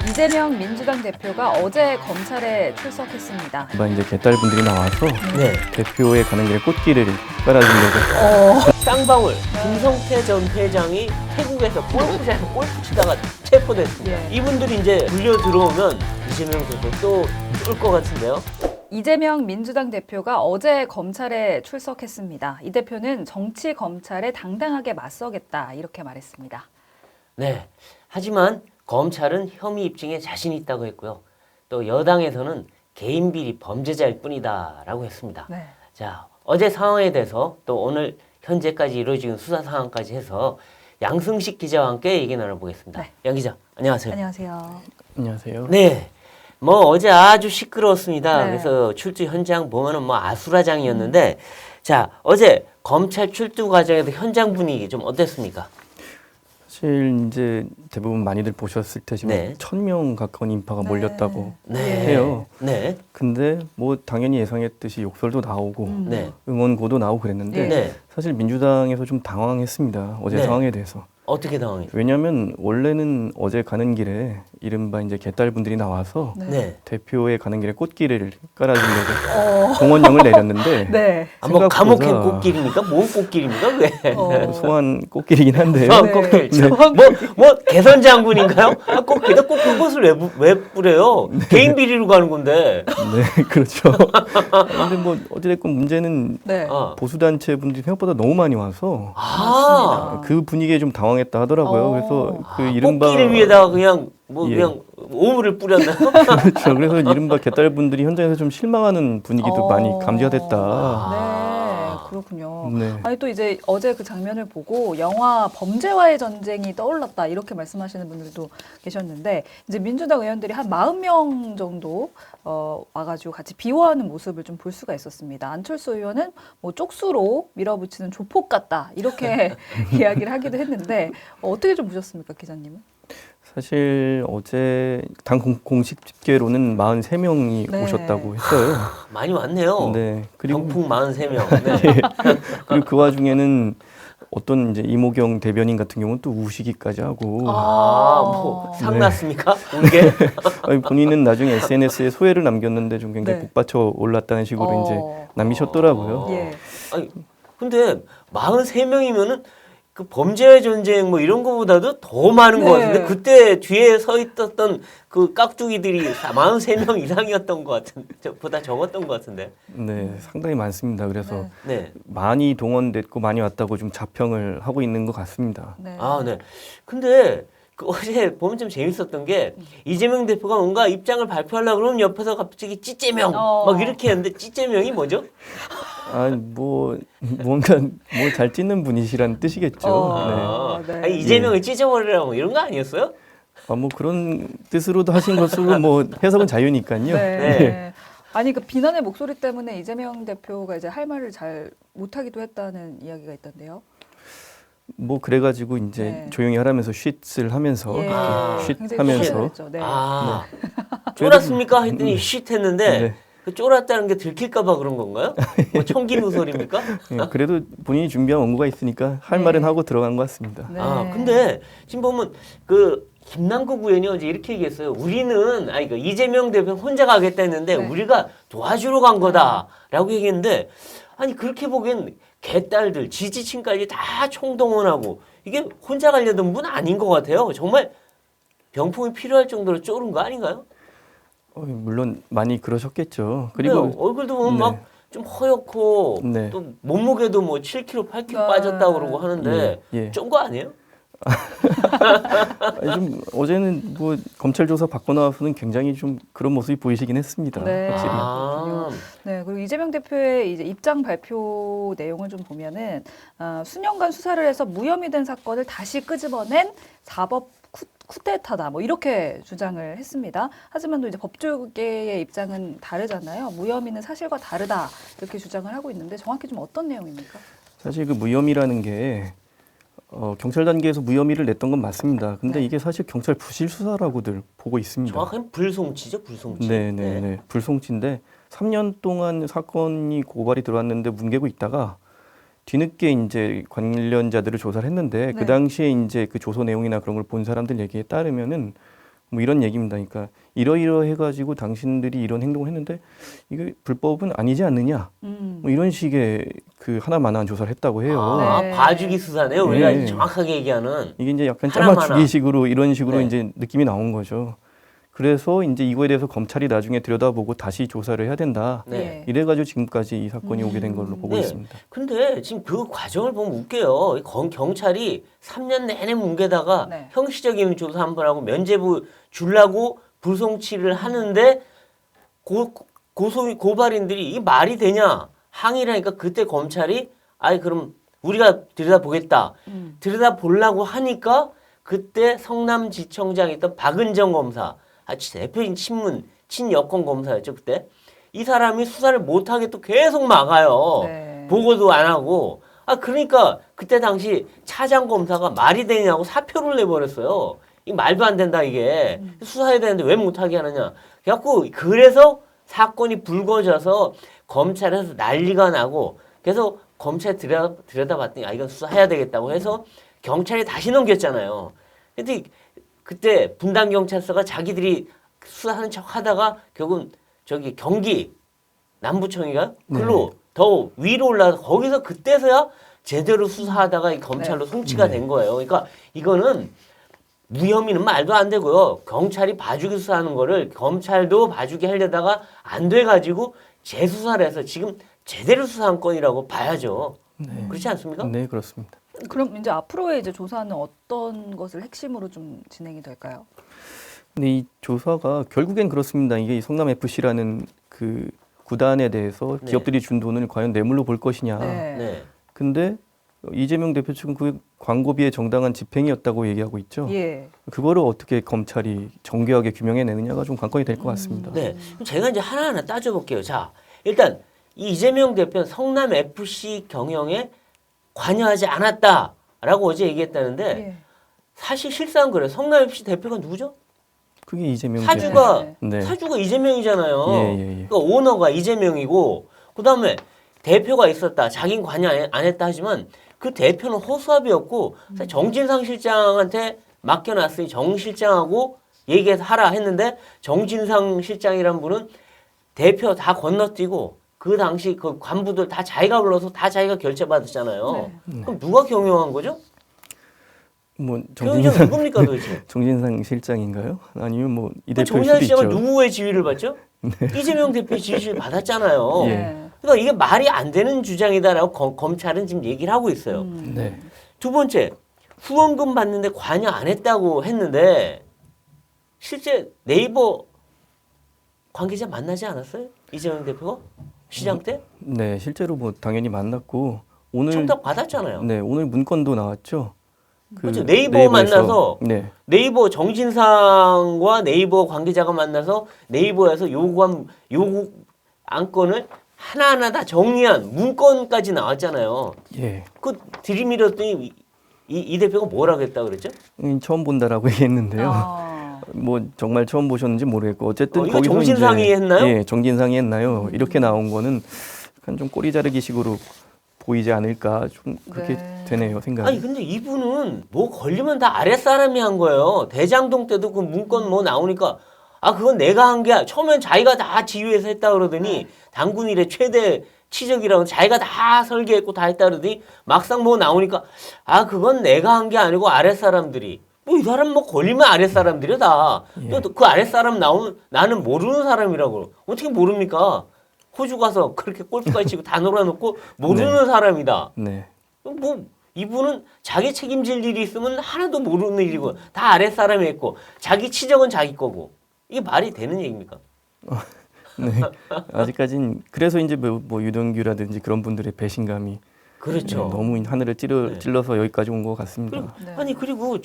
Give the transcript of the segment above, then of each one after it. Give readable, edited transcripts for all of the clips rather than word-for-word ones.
이재명 민주당 대표가 어제 검찰에 출석했습니다. 이제 개딸분들이 나와서 네. 대표에 가는 길에 꽃길을 깔아주려고. 쌍방울 김성태 전 회장이 태국에서 골프장에서 골프 치다가 체포됐습니다. 예. 이분들이 이제 불려 들어오면 이재명 대표 또 쏠 것 같은데요. 이재명 민주당 대표가 어제 검찰에 출석했습니다. 이 대표는 정치 검찰에 당당하게 맞서겠다 이렇게 말했습니다. 네. 하지만 검찰은 혐의 입증에 자신 있다고 했고요. 또 여당에서는 개인 비리 범죄자일 뿐이다라고 했습니다. 네. 자, 어제 상황에 대해서 또 오늘 현재까지 이루어진 수사 상황까지 해서 양승식 기자와 함께 얘기 나눠보겠습니다. 네. 양 기자, 안녕하세요. 안녕하세요. 안녕하세요. 네. 뭐 어제 아주 시끄러웠습니다. 네. 그래서 출두 현장 보면은 뭐 아수라장이었는데 자, 어제 검찰 출두 과정에서 현장 분위기 좀 어땠습니까? 사실 이제 대부분 많이들 보셨을 테지만 네. 1000명 가까운 인파가 몰렸다고 네. 해요. 네. 근데 뭐 당연히 예상했듯이 욕설도 나오고 네. 응원고도 나오고 그랬는데 네. 사실 민주당에서 좀 당황했습니다. 어제 네. 상황에 대해서. 어떻게 당황했어요? 왜냐하면 원래는 어제 가는 길에 이른바 이제 개딸분들이 나와서 네. 대표에 가는 길에 꽃길을 깔아주려고 공원령을 내렸는데 네. 아, 뭐 감옥행 생각보다 꽃길입니까? 뭔 꽃길입니까? 왜? 소환 꽃길이긴 한데요. 소환 네. 꽃길. 네. 뭐 개선 장군인가요? 아, 꽃길다 꼭 그것을 왜 뿌려요? 개인 비리로 가는 건데. 네, 그렇죠. 근데 뭐 어찌됐건 문제는 네. 아. 보수단체 분들이 생각보다 너무 많이 와서 아. 그 분위기에 좀 당황했다 하더라고요. 그래서 그 아, 이른바 꽃길을 위에다가 그냥 뭐 예. 그냥 오물을 뿌렸나요? 그렇죠. 그래서 이른바 개딸분들이 현장에서 좀 실망하는 분위기도 많이 감지가 됐다. 네, 그렇군요. 네. 아니 또 이제 어제 그 장면을 보고 영화 범죄와의 전쟁이 떠올랐다 이렇게 말씀하시는 분들도 계셨는데 이제 민주당 의원들이 한 40명 정도 와가지고 같이 비호하는 모습을 좀 볼 수가 있었습니다. 안철수 의원은 뭐 쪽수로 밀어붙이는 조폭 같다 이렇게 이야기를 하기도 했는데 어떻게 좀 보셨습니까, 기자님은? 사실 어제 당 공식 집계로는 43명이 네. 오셨다고 했어요. 많이 왔네요. 네. 그리고 병풍 43명. 네. 그리고 그 와중에는 어떤 이제 이모경 대변인 같은 경우는 또 우시기까지 하고 뭐 상났습니까? 울게? 아니, 본인은 나중에 SNS에 소회를 남겼는데 좀 굉장히 네. 복받쳐 올랐다는 식으로 이제 남기셨더라고요. 예. 아니, 근데 43명이면은 그 범죄의 전쟁 뭐 이런 거보다도 더 많은 것 네. 같은데 그때 뒤에 서 있었던 그 깍두기들이 43명 이상이었던 것 같은, 보다 적었던 것 같은데. 네, 상당히 많습니다. 그래서 네. 네. 많이 동원됐고 많이 왔다고 좀 자평을 하고 있는 것 같습니다. 네. 아, 네. 근데 그 어제 보면 좀 재밌었던 게 이재명 대표가 뭔가 입장을 발표하려고 그러면 옆에서 갑자기 찌재명 막 이렇게 했는데 찌재명이 뭐죠? 아, 뭔가 뭘 잘 찢는 분이시라는 뜻이겠죠. 어. 네. 네. 아니, 이재명을 찢어버리라고 뭐 이런 거 아니었어요? 뭐 그런 뜻으로도 하신 것으로 뭐 해석은 자유니까요. 네. 네. 아니 그 비난의 목소리 때문에 이재명 대표가 이제 할 말을 잘 못하기도 했다는 이야기가 있던데요. 뭐 그래가지고 이제 네. 조용히 하라면서 쉿을 하면서 예. 아. 굉장히 쉿하면서 소리를 네. 아, 쫄았습니까? 했더니 쉿 했는데 네. 그 쫄았다는 게 들킬까봐 그런 건가요? 뭐 청기누설입니까? 예, 그래도 본인이 준비한 원고가 있으니까 할 네. 말은 하고 들어간 것 같습니다. 네. 아, 근데 지금 보면 그 김남국 의원이 어제 이렇게 얘기했어요. 우리는 그 이재명 대표 혼자 가겠다 했는데 네. 우리가 도와주러 간 거다라고 얘기했는데 아니 그렇게 보기엔 개딸들 지지층까지 다 총동원하고 이게 혼자 가려던 분 아닌 것 같아요. 정말 병풍이 필요할 정도로 쫄은 거 아닌가요? 물론 많이 그러셨겠죠. 그리고 그리고 얼굴도 보면 네. 막 좀 허옇고 네. 또 몸무게도 뭐 7kg, 8kg 아. 빠졌다고 그러고 하는데 예. 쫀 거 아니에요? 아니, 좀 어제는 뭐 검찰 조사 받고 나와서는 굉장히 좀 그런 모습이 보이시긴 했습니다. 네. 확실히. 아, 네, 그리고 이재명 대표의 이제 입장 발표 내용을 좀 보면은 수년간 수사를 해서 무혐의 된 사건을 다시 끄집어낸 사법 쿠데타다 뭐 이렇게 주장을 했습니다. 하지만 또 이제 법조계의 입장은 다르잖아요. 무혐의는 사실과 다르다 이렇게 주장을 하고 있는데 정확히 좀 어떤 내용입니까? 사실 그 무혐의라는 게 경찰 단계에서 무혐의를 냈던 건 맞습니다. 근데 네. 이게 사실 경찰 부실 수사라고들 보고 있습니다. 정확하게 불송치죠, 불송치. 네네네. 불송치인데 3년 동안 사건이 고발이 들어왔는데 뭉개고 있다가 뒤늦게 이제 관련자들을 조사를 했는데 네. 그 당시에 이제 그 조서 내용이나 그런 걸 본 사람들 얘기에 따르면은 뭐 이런 얘기입니다. 그러니까 이러이러해가지고 당신들이 이런 행동을 했는데 이게 불법은 아니지 않느냐. 뭐 이런 식의 그 하나만한 조사를 했다고 해요. 아, 네. 봐주기 수사네요. 우리가 네. 정확하게 얘기하는. 이게 이제 약간 하나마나. 짜맞추기식으로 이런 식으로 네. 이제 느낌이 나온 거죠. 그래서 이제 이거에 대해서 검찰이 나중에 들여다보고 다시 조사를 해야 된다. 네. 이래가지고 지금까지 이 사건이 오게 된 걸로 보고 네. 있습니다. 근데 지금 그 과정을 보면 웃겨요. 경찰이 3년 내내 뭉개다가 네. 형식적인 조사 한 번 하고 면죄부 주려고 불송치를 하는데 고발인들이 이게 말이 되냐 항의를 하니까 그때 검찰이 아이 그럼 우리가 들여다보겠다. 들여다보려고 하니까 그때 성남지청장에 있던 박은정 검사 대표인 친여권 검사였죠 그때. 이 사람이 수사를 못하게 또 계속 막아요. 네. 보고도 안 하고. 그러니까 그때 당시 차장 검사가 말이 되냐고 사표를 내버렸어요. 이 말도 안 된다 이게. 수사해야 되는데 왜 못하게 하느냐. 그래서 사건이 불거져서 검찰에서 난리가 나고 그래서 검찰에 들여다봤더니 이건 수사해야 되겠다고 해서 경찰이 다시 넘겼잖아요. 근데 그때 분당경찰서가 자기들이 수사하는 척 하다가 결국은 저기 경기 남부청이가 글로 더 위로 올라가서 거기서 그때서야 제대로 수사하다가 이 검찰로 송치가 된 거예요. 그러니까 이거는 무혐의는 말도 안 되고요. 경찰이 봐주기 수사하는 거를 검찰도 봐주게 하려다가 안 돼가지고 재수사를 해서 지금 제대로 수사한 건이라고 봐야죠. 그렇지 않습니까? 네, 그렇습니다. 그럼 이제 앞으로의 이제 조사는 어떤 것을 핵심으로 좀 진행이 될까요? 근데 이 조사가 결국엔 그렇습니다. 이게 이 성남 FC라는 그 구단에 대해서 네. 기업들이 준 돈을 과연 뇌물로 볼 것이냐. 네. 네. 근데 이재명 대표 측은 그 광고비의 정당한 집행이었다고 얘기하고 있죠. 예. 그거를 어떻게 검찰이 정교하게 규명해내느냐가 좀 관건이 될 것 같습니다. 네. 그럼 제가 이제 하나하나 따져볼게요. 자, 일단 이 이재명 대표는 성남 FC 경영에 관여하지 않았다라고 어제 얘기했다는데 예. 사실 실상은 그래요. 성남 FC 대표가 누구죠? 그게 이재명 사주가 대표. 네. 사주가 이재명이잖아요. 예. 그러니까 오너가 이재명이고 그다음에 대표가 있었다. 자긴 관여 안 했다 하지만 그 대표는 허수아비였고 정진상 실장한테 맡겨놨으니 정 실장하고 얘기해서 하라 했는데 정진상 실장이란 분은 대표 다 건너뛰고 그 당시 그 간부들 다 자기가 불러서 다 자기가 결제받았잖아요. 그럼 누가 경영한 거죠? 뭐 경영자 정진상 누굽니까 도대체? 정진상 실장인가요? 아니면 뭐 이 그 대표일 정진상 수도 실장은 있죠. 누구의 지위를 받죠? 이재명 대표의 지위를 받았잖아요. 예. 네. 그러니까 이게 말이 안 되는 주장이다라고 검찰은 지금 얘기를 하고 있어요. 네. 두 번째, 후원금 받는데 관여 안 했다고 했는데 실제 네이버 관계자 만나지 않았어요? 이재명 대표가 시장 때 네, 실제로 뭐 당연히 만났고 오늘 청탁 받았잖아요. 네, 오늘 문건도 나왔죠. 그렇죠. 네이버 네이버에서. 만나서 네. 네이버 정진상과 네이버 관계자가 만나서 네이버에서 요구 안건을 하나하나 다 정리한 문건까지 나왔잖아요. 예. 그 들이밀었더니 이 대표가 뭘 하겠다 그랬죠? 처음 본다라고 얘기했는데요. 아. 뭐 정말 처음 보셨는지 모르겠고 어쨌든 이거 거기서 정진상이 이제, 했나요? 예, 정진상이 했나요? 이렇게 나온 거는 약간 좀 꼬리 자르기식으로 보이지 않을까 좀 그렇게 네. 되네요 생각이. 아니 근데 이분은 뭐 걸리면 다 아랫사람이 한 거예요. 대장동 때도 그 문건 뭐 나오니까 그건 내가 한 게 처음엔 자기가 다 지휘해서 했다 그러더니 당군 일의 최대 치적이라고 자기가 다 설계했고 다 했다 그러더니 막상 뭐 나오니까 그건 내가 한 게 아니고 아랫사람들이 뭐 이 사람 뭐 걸리면 아랫사람들이야 다. 예. 그 아랫사람 나오면 나는 모르는 사람이라고. 어떻게 모릅니까? 호주 가서 그렇게 골프까지 치고 다 놀아놓고 모르는 사람이다. 네. 뭐 이분은 자기 책임질 일이 있으면 하나도 모르는 일이고 다 아랫사람이 했고 자기 치적은 자기 거고 이게 말이 되는 얘기입니까? 네. 아직까진 그래서 이제 뭐 유동규라든지 그런 분들의 배신감이 그렇죠. 네, 너무 하늘을 찔러서 여기까지 온 것 같습니다. 네. 아니 그리고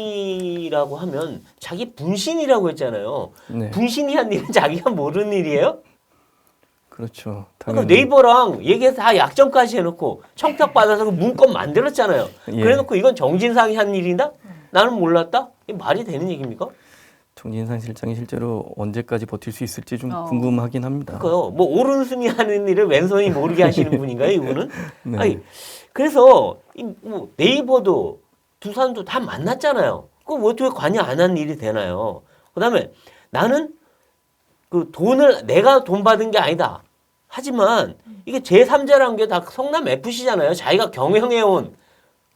정진상이라고 하면 자기 분신이라고 했잖아요. 네. 분신이 한 일은 자기가 모르는 일이에요? 그렇죠. 그러니까 당연히. 네이버랑 얘기해서 다 약정까지 해놓고 청탁받아서 그 문건 만들었잖아요. 예. 그래놓고 이건 정진상이 한 일이다? 나는 몰랐다? 이게 말이 되는 얘기입니까? 정진상 실장이 실제로 언제까지 버틸 수 있을지 좀 어. 궁금하긴 합니다. 그러니까요. 뭐 오른손이 하는 일을 왼손이 모르게 하시는 분인가요, 이분은? 네. 아니, 그래서 뭐 네이버도 두산도 다 만났잖아요. 그거 어떻게 관여 안 한 일이 되나요? 그다음에 나는 그 돈을 내가 돈 받은 게 아니다. 하지만 이게 제3자라는 게 다 성남 FC잖아요. 자기가 경영해온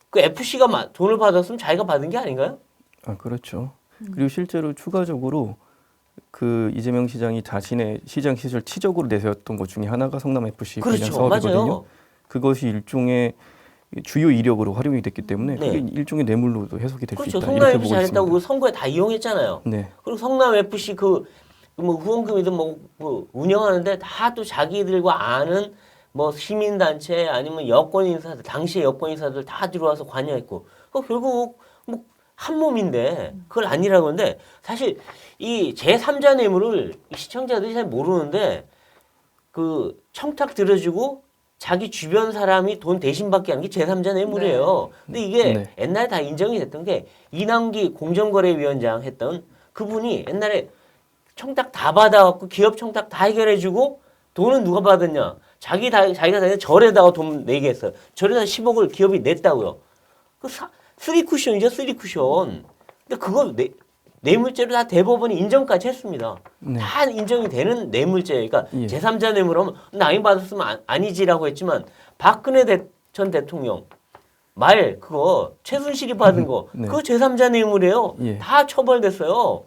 그 FC가 돈을 받았으면 자기가 받은 게 아닌가요? 아, 그렇죠. 그리고 실제로 추가적으로 그 이재명 시장이 자신의 시장 시절 치적으로 내세웠던 것 중에 하나가 성남 FC 관련 그렇죠. 사업이거든요. 맞아요. 그것이 일종의 주요 이력으로 활용이 됐기 때문에 네. 그게 일종의 뇌물로도 해석이 될 수 그렇죠. 있다. 성남 이렇게 FC 보고 잘했다고 그 있습니다. 선거에 다 이용했잖아요. 네, 그리고 성남 FC 뭐 후원금이든 뭐 운영하는데 다 또 자기들과 아는 뭐 시민단체 아니면 여권 인사들 당시의 여권 인사들 다 들어와서 관여했고 결국 뭐 한 몸인데 그걸 아니라고 하는데 사실 이 제3자 뇌물을 시청자들이 잘 모르는데 그 청탁 들어주고 자기 주변 사람이 돈 대신 받게 하는 게 제3자 뇌물이에요. 근데 이게 네. 옛날에 다 인정이 됐던 게 이남기 공정거래위원장 했던 그분이 옛날에 청탁 다 받아갖고 기업 청탁 다 해결해주고 돈은 누가 받았냐? 자기가 다 절에다가 돈 내게 했어요. 절에다 10억을 기업이 냈다고요. 쓰리 쿠션이죠, 쓰리 쿠션. 근데 그거 뇌물죄로 다 대법원이 인정까지 했습니다. 네. 다 인정이 되는 뇌물죄예요. 그러니까 예. 제3자 뇌물하면 남이 받았으면 아니지라고 했지만 박근혜 전 대통령 말 그거 최순실이 받은 거 네. 그거 제3자 뇌물이에요. 예. 다 처벌됐어요.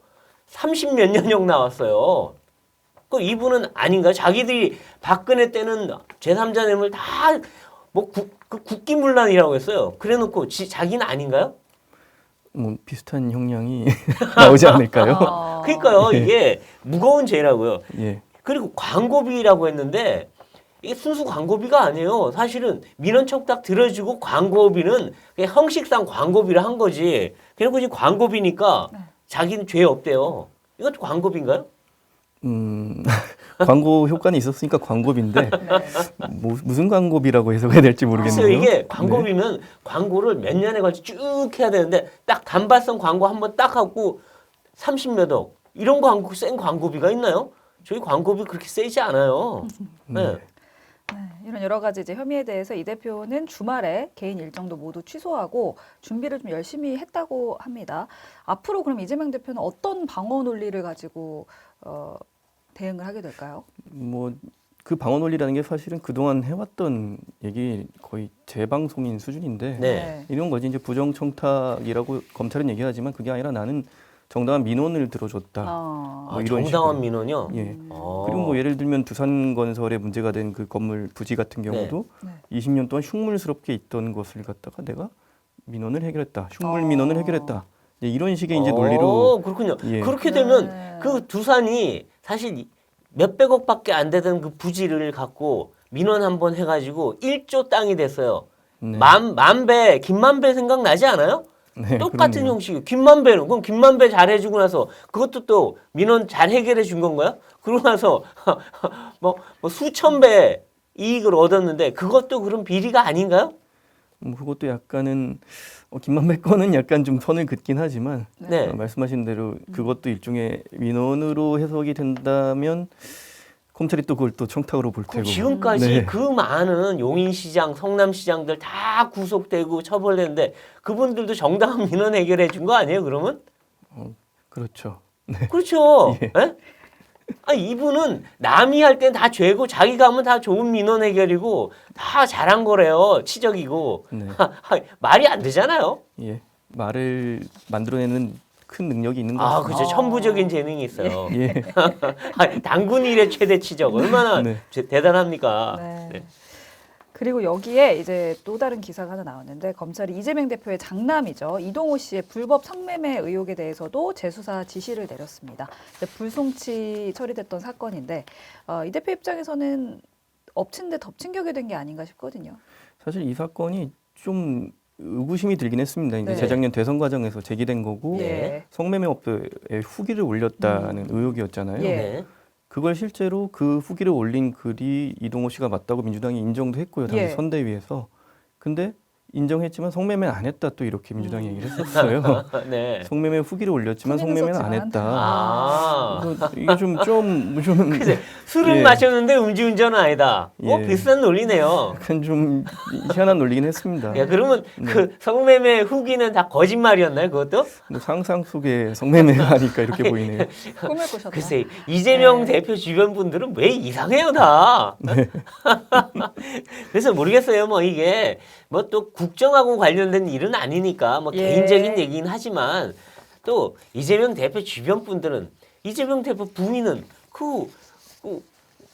30몇 년형 나왔어요. 그 이분은 아닌가요? 자기들이 박근혜 때는 제3자 뇌물 다 뭐 국기문란이라고 했어요. 그래놓고 자기는 아닌가요? 뭐 비슷한 형량이 나오지 않을까요? 그러니까요. 예. 이게 무거운 죄라고요. 예, 그리고 광고비라고 했는데 이게 순수 광고비가 아니에요. 사실은 민원 청탁 들어주고 광고비는 그냥 형식상 광고비를 한 거지. 그리고 지금 광고비니까 자기는 죄 없대요. 이것도 광고비인가요? 광고 효과는 있었으니까 광고비인데 무슨 광고비라고 해석해야 될지 모르겠네요. 글쎄요, 이게 광고비면 광고를 몇 년에 걸쳐 쭉 해야 되는데 딱 단발성 광고 한번 딱 하고 30몇 억 이런 광고 센 광고비가 있나요? 저희 광고비 그렇게 세지 않아요. 네. 네, 이런 여러 가지 이제 혐의에 대해서 이 대표는 주말에 개인 일정도 모두 취소하고 준비를 좀 열심히 했다고 합니다. 앞으로 그럼 이재명 대표는 어떤 방어 논리를 가지고 대응을 하게 될까요? 뭐 그 방어 논리라는 게 사실은 그동안 해왔던 얘기 거의 재방송인 수준인데 네. 이런 거지. 이제 부정청탁이라고 검찰은 얘기하지만 그게 아니라 나는 정당한 민원을 들어줬다. 뭐 이런 정당한 식으로. 민원이요? 예. 아. 그리고 뭐 예를 들면 두산건설에 문제가 된 그 건물 부지 같은 경우도 네. 20년 동안 흉물스럽게 있던 것을 갖다가 내가 민원을 해결했다. 흉물 민원을 해결했다. 이제 이런 식의 이제 논리로 그렇군요. 예. 그렇게 되면 네. 그 두산이 사실 몇백억밖에 안 되던 그 부지를 갖고 민원 한번 해가지고 1조 땅이 됐어요. 네. 만배, 김만배 생각나지 않아요? 네, 똑같은 그럼요. 형식이에요. 김만배는 그럼 김만배 잘 해주고 나서 그것도 또 민원 잘 해결해 준 건가요? 그러고 나서 뭐 수천 배 이익을 얻었는데 그것도 그럼 비리가 아닌가요? 그것도 약간은 김만배 거는 약간 좀 선을 긋긴 하지만 네. 말씀하신 대로 그것도 일종의 민원으로 해석이 된다면 검찰이 또 그걸 또 청탁으로 볼 그럼 테고. 지금까지 네. 그 많은 용인시장, 성남시장들 다 구속되고 처벌됐는데 그분들도 정당한 민원 해결해 준 거 아니에요? 그러면? 그렇죠. 그렇죠. 예. 예? 아니, 이분은 남이 할 땐 다 죄고 자기가 하면 다 좋은 민원 해결이고 다 잘한 거래요. 치적이고. 네. 말이 안 되잖아요. 예. 말을 만들어내는 큰 능력이 있는 것 아, 같습니다. 그렇죠. 천부적인 재능이 있어요. 예. 당군 일의 최대 치적. 얼마나 네. 대단합니까? 네. 네. 그리고 여기에 이제 또 다른 기사가 하나 나왔는데 검찰이 이재명 대표의 장남이죠. 이동호 씨의 불법 성매매 의혹에 대해서도 재수사 지시를 내렸습니다. 이제 불송치 처리됐던 사건인데 이 대표 입장에서는 엎친 데 덮친 격이 된 게 아닌가 싶거든요. 사실 이 사건이 좀 의구심이 들긴 했습니다. 이제 네. 재작년 대선 과정에서 제기된 거고 예. 성매매 업소에 후기를 올렸다는 의혹이었잖아요. 예. 네. 그걸 실제로 그 후기를 올린 글이 이동호 씨가 맞다고 민주당이 인정도 했고요. 당시 예. 선대위에서. 근데 인정했지만 성매매는 안 했다 또 이렇게 민주당이 얘기를 했었어요. 네. 성매매 후기를 올렸지만 후기는 성매매는 안 썼지만. 했다. 아. 그래서 이게 좀 글쎄, 술은 예. 마셨는데 음주운전은 아니다. 예. 비슷한 논리네요. 약간 좀 희한한 논리긴 했습니다. 야, 그러면 네. 그 성매매 후기는 다 거짓말이었나요, 그것도? 뭐 상상 속에 성매매가 하니까 이렇게 보이네요. 꿈을 꾸셨다. 글쎄, 이재명 네. 대표 주변 분들은 왜 이상해요, 다. 그래서 모르겠어요, 뭐 이게 뭐 또 국정하고 관련된 일은 아니니까 뭐 예. 개인적인 얘기긴 하지만 또 이재명 대표 주변 분들은 이재명 대표 부인은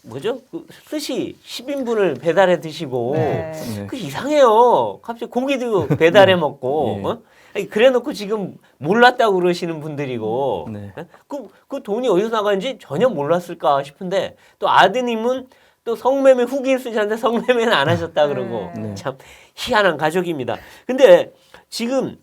뭐죠? 그 스시 10인분을 배달해 드시고 네. 네. 그 이상해요. 갑자기 고기도 배달해 먹고 예. 아니, 그래놓고 지금 몰랐다고 그러시는 분들이고 네. 그 돈이 어디서 나가는지 전혀 몰랐을까 싶은데 또 아드님은 또 성매매 후기를 쓰셨는데 성매매는 안 하셨다 그러고 네. 참 희한한 가족입니다. 근데 지금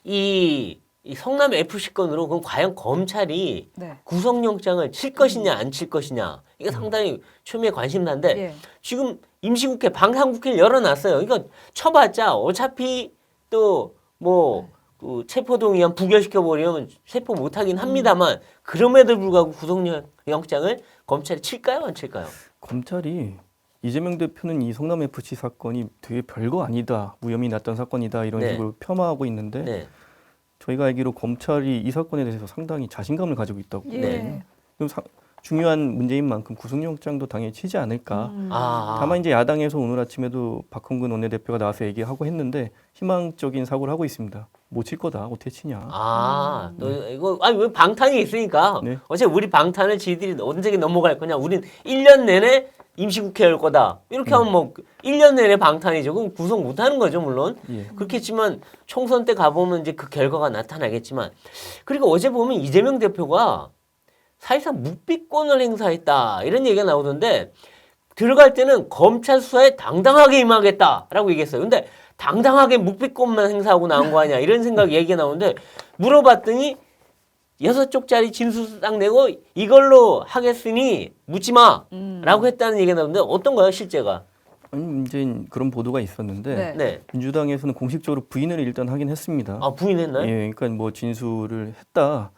이 성남 FC 건으로 그럼 과연 검찰이 네. 구속영장을 칠 것이냐 안 칠 것이냐 이게 상당히 초미의 관심사인데 예. 지금 임시국회 방탄국회를 열어놨어요. 이거 쳐봤자 어차피 또 뭐 그 체포동의안 부결시켜 버리면 체포 못하긴 합니다만 그럼에도 불구하고 구속영장을 검찰이 칠까요 안 칠까요? 검찰이 이재명 대표는 이 성남 FC 사건이 되게 별거 아니다, 무혐의 났던 사건이다 이런 네. 식으로 폄하하고 있는데 네. 저희가 알기로 검찰이 이 사건에 대해서 상당히 자신감을 가지고 있다고. 예. 네. 그럼 중요한 문제인 만큼 구속영장도 당연히 치지 않을까. 다만 이제 야당에서 오늘 아침에도 박홍근 원내대표가 나와서 얘기하고 했는데 희망적인 사고를 하고 있습니다. 못 칠 거다. 어떻게 치냐. 또 이거 왜 방탄이 있으니까 네. 어차피 우리 방탄을 지들이 언제 넘어갈 거냐. 우린 1년 내내 임시국회 열 거다. 이렇게 하면 뭐 1년 내내 방탄이죠. 그럼 구속 못 하는 거죠, 물론. 예. 그렇겠지만 총선 때 가보면 이제 그 결과가 나타나겠지만 그리고 어제 보면 이재명 대표가 사실상 묵비권을 행사했다 이런 얘기가 나오던데 들어갈 때는 검찰 수사에 당당하게 임하겠다라고 얘기했어요. 근데 당당하게 묵비권만 행사하고 나온 거 아니야 이런 생각 얘기가 나오는데 물어봤더니 6쪽짜리 진술서딱 내고 이걸로 하겠으니 묻지 마라고 했다는 얘기가 나오는데 어떤가요 실제가? 아니 이제 그런 보도가 있었는데 네. 네. 민주당에서는 공식적으로 부인을 일단 하긴 했습니다. 부인했나요? 예, 그러니까 뭐 진술을 했다.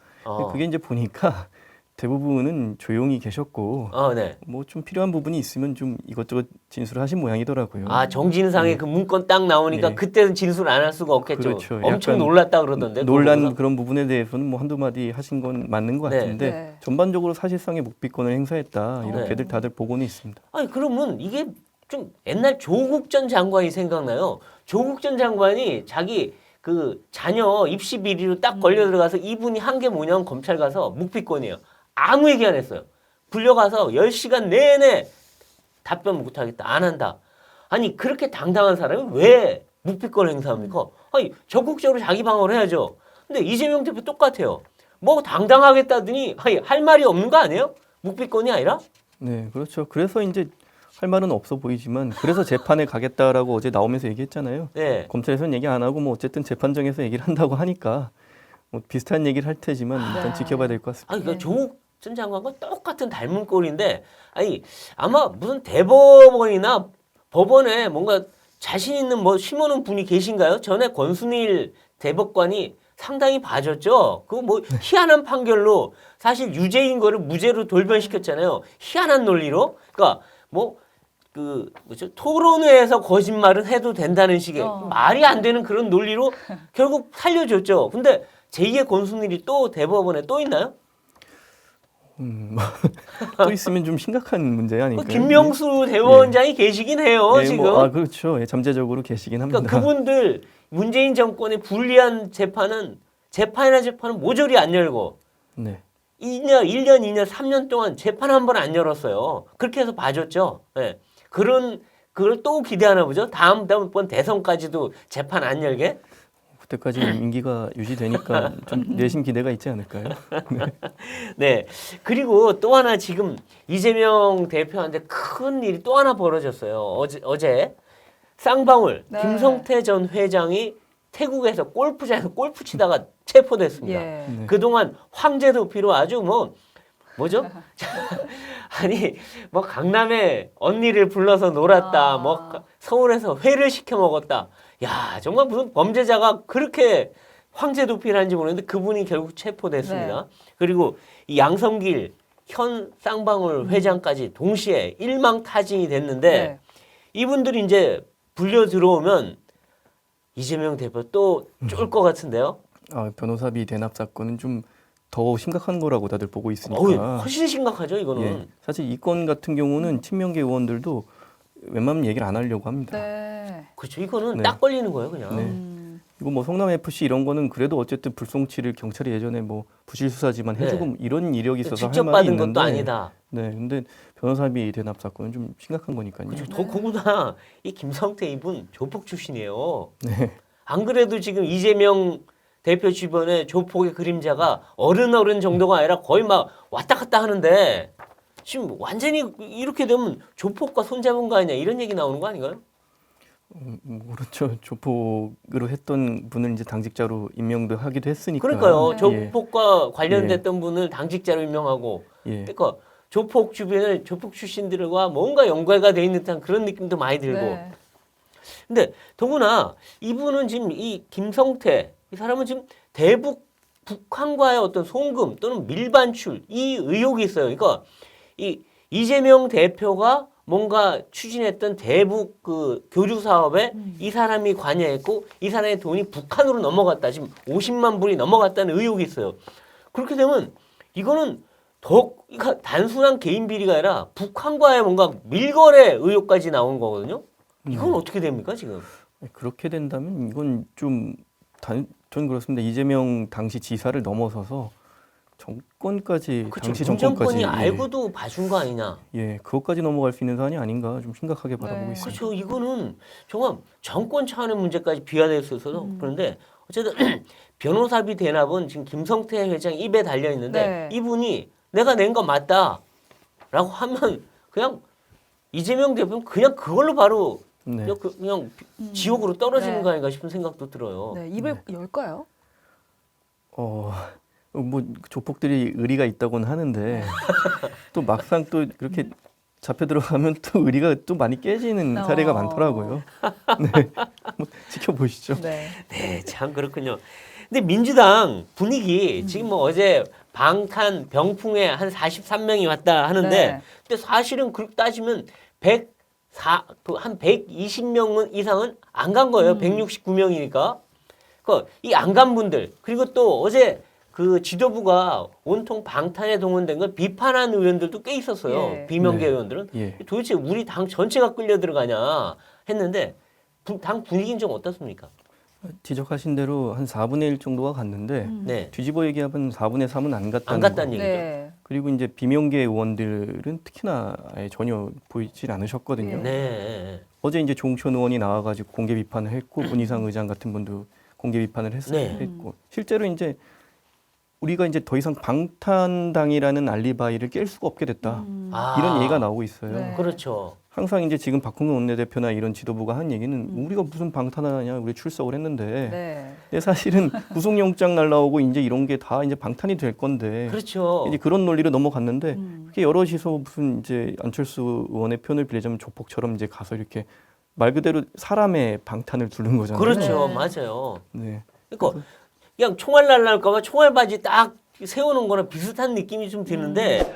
그게 이제 보니까 대부분은 조용히 계셨고 네. 뭐 좀 필요한 부분이 있으면 좀 이것저것 진술을 하신 모양이더라고요. 정진상의 그 문건 딱 나오니까 네. 그때는 진술 안 할 수가 없겠죠. 그렇죠. 엄청 약간 놀랐다 그러던데. 논란 그거 보고서. 그런 부분에 대해서는 뭐 한두 마디 하신 건 맞는 것 네. 같은데 네. 전반적으로 사실상의 묵비권을 행사했다 이렇게들 네. 다들 보고는 있습니다. 그러면 이게 좀 옛날 조국 전 장관이 생각나요. 조국 전 장관이 자기 그 자녀 입시 비리로 딱 걸려 들어가서 이분이 한 게 뭐냐면 검찰 가서 묵비권이에요. 아무 얘기 안 했어요. 불려가서 10시간 내내 답변 못 하겠다. 안 한다. 아니 그렇게 당당한 사람이 왜 묵비권 행사합니까? 적극적으로 자기 방어를 해야죠. 근데 이재명 대표 똑같아요. 뭐 당당하겠다더니 할 말이 없는 거 아니에요? 묵비권이 아니라? 네, 그렇죠. 그래서 이제 할 말은 없어 보이지만 그래서 재판에 가겠다라고 어제 나오면서 얘기했잖아요. 네. 검찰에서는 얘기 안 하고 뭐 어쨌든 재판정에서 얘기를 한다고 하니까 뭐 비슷한 얘기를 할 테지만 일단 네. 지켜봐야 될 것 같습니다. 그러니까 조국 전 장관과 똑같은 닮은 꼴인데 아마 무슨 대법원이나 법원에 뭔가 자신 있는 뭐 심어놓은 분이 계신가요? 전에 권순일 대법관이 상당히 봐줬죠. 그 뭐 희한한 판결로 사실 유죄인 거를 무죄로 돌변시켰잖아요. 희한한 논리로. 그러니까 토론회에서 거짓말은 해도 된다는 식의 말이 안 되는 그런 논리로 결국 살려줬죠. 근데 제2의 권순일이 또 대법원에 또 있나요? 또 있으면 좀 심각한 문제 아닌가요? 김명수 대법원장이 계시긴 해요, 예, 지금. 그렇죠. 예, 잠재적으로 계시긴 합니다. 그러니까 그분들 문재인 정권의 불리한 재판은 모조리 안 열고 네. 1년, 2년, 3년 동안 재판 한 번 안 열었어요. 그렇게 해서 봐줬죠. 예. 그걸 또 기대하나 보죠. 다음번 대선까지도 재판 안 열게. 그때까지 임기가 유지되니까 좀 내심 기대가 있지 않을까요? 네. 그리고 또 하나 지금 이재명 대표한테 큰 일이 또 하나 벌어졌어요. 어제 쌍방울 네. 김성태 전 회장이 태국에서 골프장에서 골프 치다가 체포됐습니다. 예. 네. 그동안 황제도피로 아주 뭐죠? 아니 뭐 강남에 언니를 불러서 놀았다. 뭐 서울에서 회를 시켜 먹었다. 야, 정말 무슨 범죄자가 그렇게 황제 도피를 하는지 모르겠는데 그분이 결국 체포됐습니다. 네. 그리고 이 양성길 현 쌍방울 회장까지 동시에 일망타진이 됐는데 네. 이분들이 이제 불려 들어오면 이재명 대표 또 쫄 것 같은데요. 변호사비 대납 사건은 좀 더 심각한 거라고 다들 보고 있으니까. 훨씬 심각하죠, 이거는. 예, 사실 이 건 같은 경우는 친명계 의원들도 웬만하면 얘기를 안 하려고 합니다. 네. 그렇죠. 이거는 네. 딱 걸리는 거예요, 그냥. 네. 이거 뭐 성남 FC 이런 거는 그래도 어쨌든 불송치를 경찰이 예전에 뭐 부실 수사지만 해주고 네. 이런 이력이 있어서 할 직접 말이 받은 있는데. 것도 아니다. 네, 근데 변호사비 대납 사건은 좀 심각한 거니까요. 그렇죠. 더구나 이 김성태 이분 조폭 출신이에요. 네. 안 그래도 지금 이재명 대표 주변에 조폭의 그림자가 어른 정도가 아니라 거의 막 왔다 갔다 하는데 지금 완전히 이렇게 되면 조폭과 손잡은 거 아니냐 이런 얘기 나오는 거 아닌가요? 그렇죠. 조폭으로 했던 분을 이제 당직자로 임명도 하기도 했으니까. 그러니까요. 네. 조폭과 관련됐던 분을 당직자로 임명하고 예. 그러니까 조폭 주변을 조폭 출신들과 뭔가 연관가 돼 있는 듯한 그런 느낌도 많이 들고 네. 근데 더구나 이분은 지금 이 김성태 이 사람은 지금 대북 북한과의 어떤 송금 또는 밀반출 이 의혹이 있어요. 그러니까 이 이재명 대표가 뭔가 추진했던 대북 그 교류 사업에 이 사람이 관여했고 이 사람의 돈이 북한으로 넘어갔다. 지금 50만 불이 넘어갔다는 의혹이 있어요. 그렇게 되면 이거는 그러니까 단순한 개인 비리가 아니라 북한과의 뭔가 밀거래 의혹까지 나온 거거든요. 이건 어떻게 됩니까 지금? 그렇게 된다면 이건 좀 전 그렇습니다. 이재명 당시 지사를 넘어서서 정권까지 그렇죠. 당시 문정권이 정권까지 알고도 봐준 거 아니냐? 예, 그것까지 넘어갈 수 있는 사안이 아닌가 좀 심각하게 바라보고 네. 있습니다. 그렇죠. 이거는 정말 정권 차원의 문제까지 비화될 수 있어서 그런데 어쨌든 변호사비 대납은 지금 김성태 회장 입에 달려 있는데 네. 이분이 내가 낸 거 맞다라고 하면 그냥 이재명 대표는 그냥 그걸로 바로 네. 그냥 지옥으로 떨어지는 네. 거 아닌가 싶은 생각도 들어요. 네. 입을 열까요? 뭐 조폭들이 의리가 있다고는 하는데 또 막상 또 그렇게 잡혀 들어가면 또 의리가 또 많이 깨지는 사례가 많더라고요. 네, 뭐 지켜보시죠. 네. 네, 참 그렇군요. 근데 민주당 분위기 지금 뭐 어제 방탄 병풍에 한 43명이 왔다 하는데 네. 근데 사실은 그렇게 따지면 한 120명 이상은 안 간 거예요. 169명이니까. 그 이 안 간 분들 그리고 또 어제 그 지도부가 온통 방탄에 동원된 걸 비판한 의원들도 꽤 있었어요. 예. 비명계 네. 의원들은 예. 도대체 우리 당 전체가 끌려 들어가냐 했는데 당 분위기는 좀 어떻습니까? 지적하신 대로 한 4분의 1 정도가 갔는데 네. 뒤집어 얘기하면 4분의 3은 안 갔다는 안 갔다는 거. 얘기죠. 네. 그리고 이제 비명계 의원들은 특히나 아예 전혀 보이질 않으셨거든요. 네. 어제 이제 조홍천 의원이 나와가지고 공개 비판을 했고 문희상 의장 같은 분도 공개 비판을 네. 했고 실제로 이제 우리가 이제 더 이상 방탄당이라는 알리바이를 깰 수가 없게 됐다 아, 이런 얘기가 나오고 있어요. 네. 그렇죠. 항상 이제 지금 박홍근 원내대표나 이런 지도부가 한 얘기는 우리가 무슨 방탄하냐 우리 출석을 했는데 네. 근데 사실은 구속영장 날라오고 이제 이런 게 다 이제 방탄이 될 건데 그렇죠. 이제 그런 논리로 넘어갔는데 그게 여럿이서 무슨 이제 안철수 의원의 표현을 빌리자면 조폭처럼 이제 가서 이렇게 말 그대로 사람의 방탄을 두른 거잖아요. 그렇죠. 네. 맞아요. 네. 그러니까 그냥 총알 날라올까 봐 총알 바지 딱 세우는 거랑 비슷한 느낌이 좀 드는데